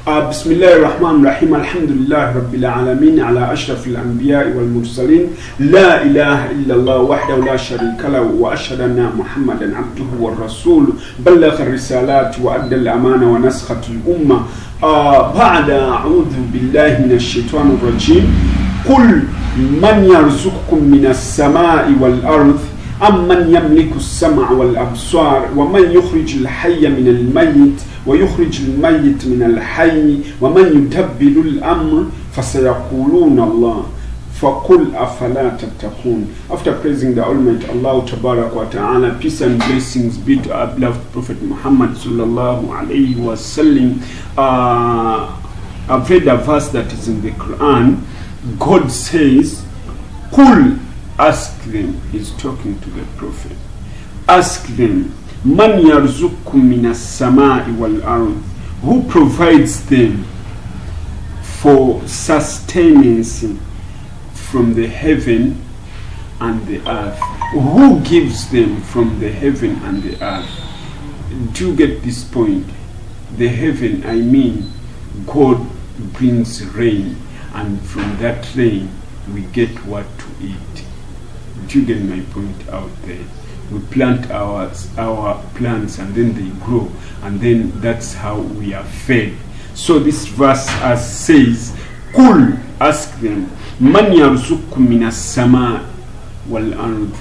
بسم الله الرحمن الرحيم الحمد لله رب العالمين على أشرف الأنبياء والمرسلين لا إله إلا الله وحده لا شريك له وأشهد أن محمدا عبده والرسول بلغ الرسالات وأدى الأمانة ونسخة الأمة بعد أعوذ بالله من الشيطان الرجيم قل من يرزقكم من السماء والأرض أم من يملك السمع والأبصار ومن يخرج الحي من الميت ويخرج الميت من الحي ومن يدبر الأمر فسيقولون الله فقل أفلا تتقون. After praising the Almighty Allah Tabarak wa Ta'ala, peace and blessings be to our beloved Prophet Muhammad sallallahu alayhi wa sallam. I've read a verse that is in the Quran. God says, Qul, ask them. He's talking to the Prophet. Ask them, Man yarzuqkum minas samai wal ard, who provides them for sustenance from the heaven and the earth? Who gives them from the heaven and the earth? Do you get this point? The heaven, I mean, God brings rain, and from that rain we get what to eat. Do you get my point out there? We plant our plants and then they grow, and then that's how we are fed. So this verse says, Qul, ask them, Man yarzuqkum minas sama wal ard.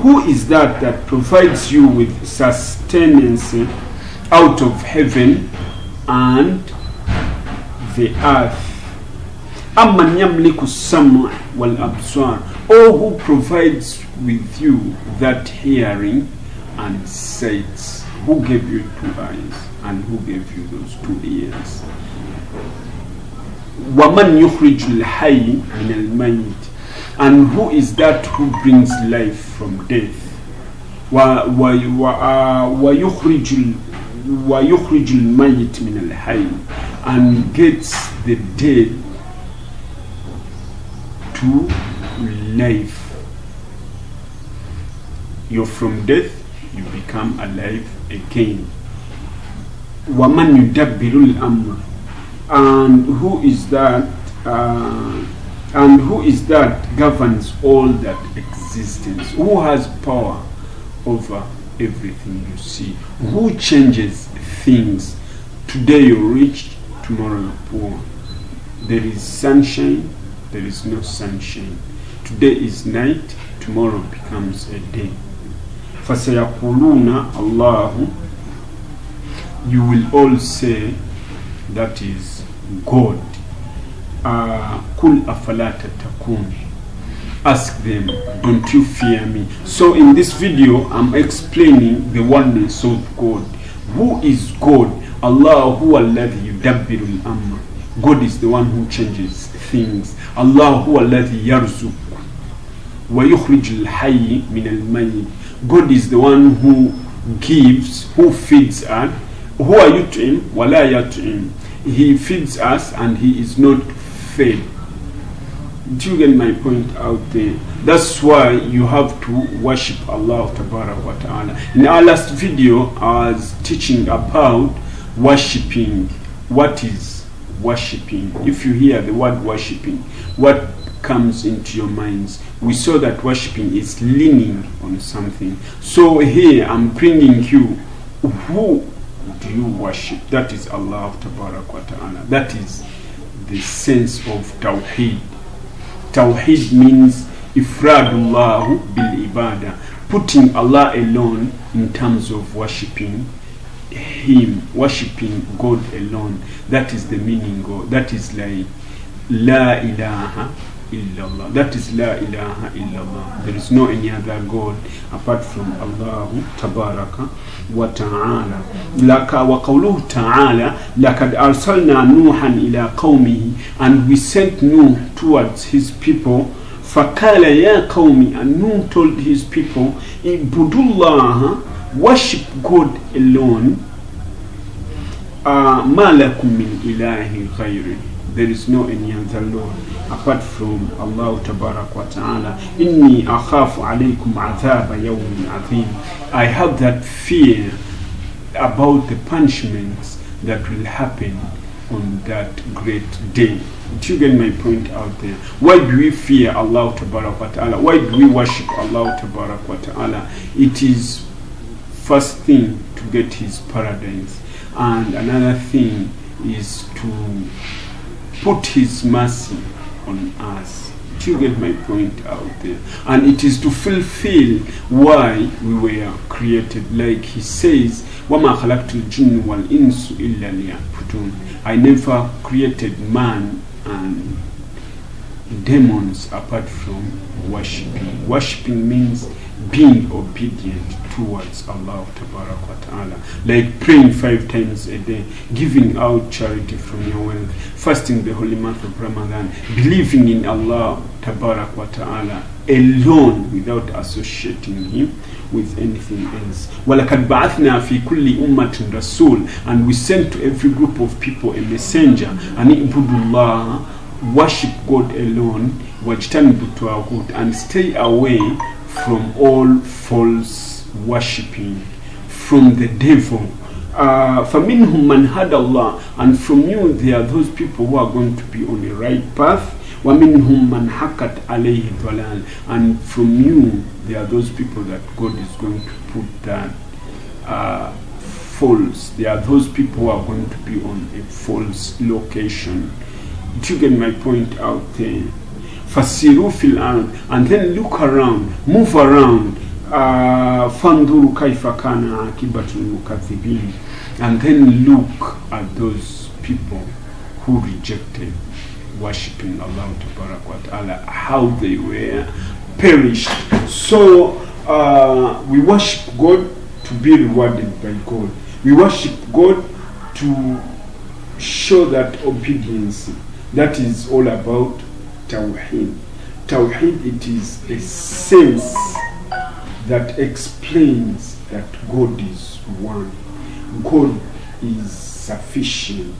Who is that provides you with sustenance out of heaven and the earth? Amman yamliku sama wal absar, or who provides with you that hearing and sight? Who gave you 2 eyes and who gave you those 2 ears? وَمَنْ يُخْرِجُ الْحَيِّ مِنَ الْمَيِّتِ, and who is that who brings life from death? وَيُخْرِجُ الْمَيِّتِ مِنَ الْحَيِّ, and gets the dead to life. You're from death, you become alive again. وَمَنْ يُدَبِّرُ الْأَمْرِ, and who is that governs all that existence? Who has power over everything you see? Who changes things? Today you're rich, tomorrow you're poor. There is sunshine, there is no sunshine. Today is night, tomorrow becomes a day. فَسَيَقُولُونَ اللَّهُ, you will all say, that is God. قُلْ أَفَلَا تَتَّقُونَ, ask them, don't you fear me? So in this video I'm explaining the oneness of God. Who is God? Allah huwa alladhi yudabbiru al-amr. God is the one who changes things. Allah huwa alladhi yarzuq wa yukhrij al-hayy min al-mayyit. God is the one who gives, who feeds us. Who are you to him? Wala yat'im. He feeds us and he is not fed. Do you get my point out there? That's why you have to worship Allah Tabarak wa Ta'ala. In our last video I was teaching about worshipping. What is worshipping? If you hear the word worshipping, what comes into your minds? We saw that worshipping is leaning on something. So here I'm bringing you, who do you worship? That is Allah Tabarak wa Ta'ala. That is the sense of Tawheed. Tawheed means Ifradullahu bil ibadah, putting Allah alone in terms of worshipping Him, worshipping God alone. That is the meaning of, that is like La ilaha illallah. That is La ilaha illallah. There is no any other God apart from Allah Tabaraka wa Ta'ala. Laka wa qawluhu Ta'ala, lakad arsalna Nuhan ila qawmihi, and we sent Nuh towards his people. Fakala ya qawmi, and Nuh told his people, Ibudullah, worship God alone. Ma lakum min ilahi ghayri, there is no any other Lord apart from Allah Tabarak wa Ta'ala. Inni akhafu alaykum adhaba yawmin azim, I have that fear about the punishments that will happen on that great day. Do you get my point out there? Why do we fear Allah Tabarak wa Ta'ala? Why do we worship Allah Tabarak wa Ta'ala? It is first thing to get his paradise, and another thing is to put his mercy on us. Do you get my point out there? And it is to fulfill why we were created. Like he says, وَمَا خَلَقْتُ الْجِنَّ وَالْإِنسُ إِلَّا لِيَعْبُدُونِ. I never created man and demons apart from worshipping. Worshipping means being obedient towards Allah Tabarak wa Ta'ala, like praying 5 times a day, giving out charity from your wealth, fasting the holy month of Ramadan, believing in Allah Tabarak wa Ta'ala alone without associating him with anything else. وَلَقَدْ بَعَثْنَا فِي كُلِّ أُمَّةٍ رَسُولٍ. And we sent to every group of people a messenger, and ibudullah, worship God alone, wajtanibu tawhid, and stay away from all false worshipping from the devil. فَمِنْهُمْ مَنْ هَدَى اللَّهِ. And from you there are those people who are going to be on the right path. وَمِنْهُمْ مَنْ حَقَّتْ عَلَيْهِ الضَّلَالَةُ. And from you there are those people that God is going to put that false. There are those people who are going to be on a false location. Do you get my point out there? Fasiru fil ard, and then look around, move around. Fanduru kaifa kana akibatul mukaththibin, and then look at those people who rejected worshipping Allah Tabarak wa Ta'ala, how they were perished. So we worship God to be rewarded by God. We worship God to show that obedience. That is all about Tawheed. Tawheed, it is a sense that explains that God is one. God is sufficient.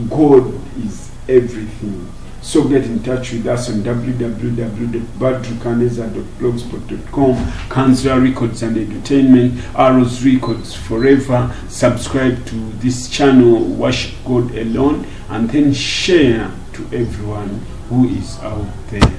God is everything. So get in touch with us on www.badrukaneza.blogspot.com. Kanzra Records and Entertainment, Arrows Records Forever. Subscribe to this channel, Worship God Alone, and then share to everyone who is out there.